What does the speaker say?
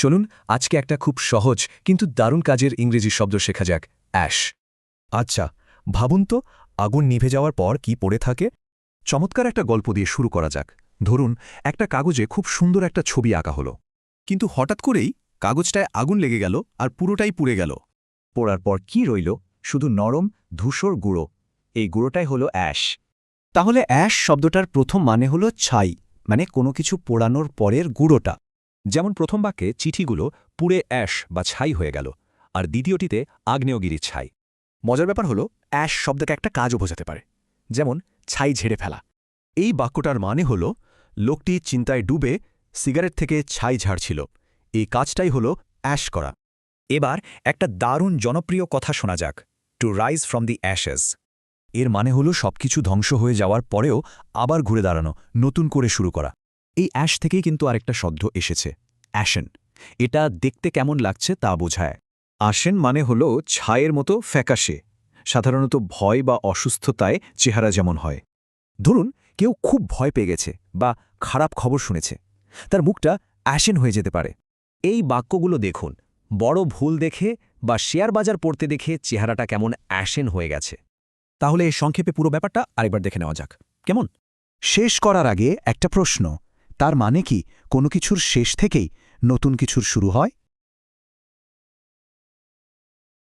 চলুন আজকে একটা খুব সহজ কিন্তু দারুণ কাজের ইংরেজি শব্দ শেখা যাক অ্যাশ। আচ্ছা, ভাবুন তো আগুন নিভে যাওয়ার পর কি পড়ে থাকে। চমৎকার একটা গল্প দিয়ে শুরু করা যাক। ধরুন একটা কাগজে খুব সুন্দর একটা ছবি আঁকা হলো, কিন্তু হঠাৎ করেই কাগজটায় আগুন লেগে গেল আর পুরোটাই পুড়ে গেল। পোড়ার পর কি রইল? শুধু নরম ধূসর গুঁড়ো। এই গুঁড়োটাই হলো অ্যাশ। তাহলে অ্যাশ শব্দটার প্রথম মানে হলো ছাই, মানে কোনো কিছু পোড়ানোর পরের গুঁড়োটা। যেমন প্রথম বাক্যে চিঠিগুলো পুড়ে অ্যাশ বা ছাই হয়ে গেল, আর দ্বিতীয়টিতে আগ্নেয়গিরির ছাই। মজার ব্যাপার হলো অ্যাশ শব্দকে একটা কাজও বোঝাতে পারে, যেমন ছাই ঝেড়ে ফেলা। এই বাক্যটার মানে হল লোকটি চিন্তায় ডুবে সিগারেট থেকে ছাই ঝাড়ছিল। এই কাজটাই হল অ্যাশ করা। এবার একটা দারুণ জনপ্রিয় কথা শোনা যাক, to rise from the Ashes. এর মানে হল সবকিছু ধ্বংস হয়ে যাওয়ার পরেও আবার ঘুরে দাঁড়ানো, নতুন করে শুরু করা। এই অ্যাশ থেকেই কিন্তু আরেকটা শব্দ এসেছে, অ্যাশেন। এটা দেখতে কেমন লাগছে তা বোঝায়। আসেন মানে হলো ছায়ের মতো ফ্যাকাশে, সাধারণত ভয় বা অসুস্থতায় চেহারা যেমন হয়। ধরুন কেউ খুব ভয় পেয়ে গেছে বা খারাপ খবর শুনেছে, তার মুখটা অ্যাশেন হয়ে যেতে পারে। এই বাক্যগুলো দেখুন, বড় ভুল দেখে বা শেয়ার বাজার পড়তে দেখে চেহারাটা কেমন অ্যাশেন হয়ে গেছে। তাহলে সংক্ষেপে পুরো ব্যাপারটা আরেকবার দেখে নেওয়া যাক, কেমন? শেষ করার আগে একটা প্রশ্ন, তার মানে কি কোনো কিছুর শেষ থেকেই নতুন কিছুর শুরু হয়?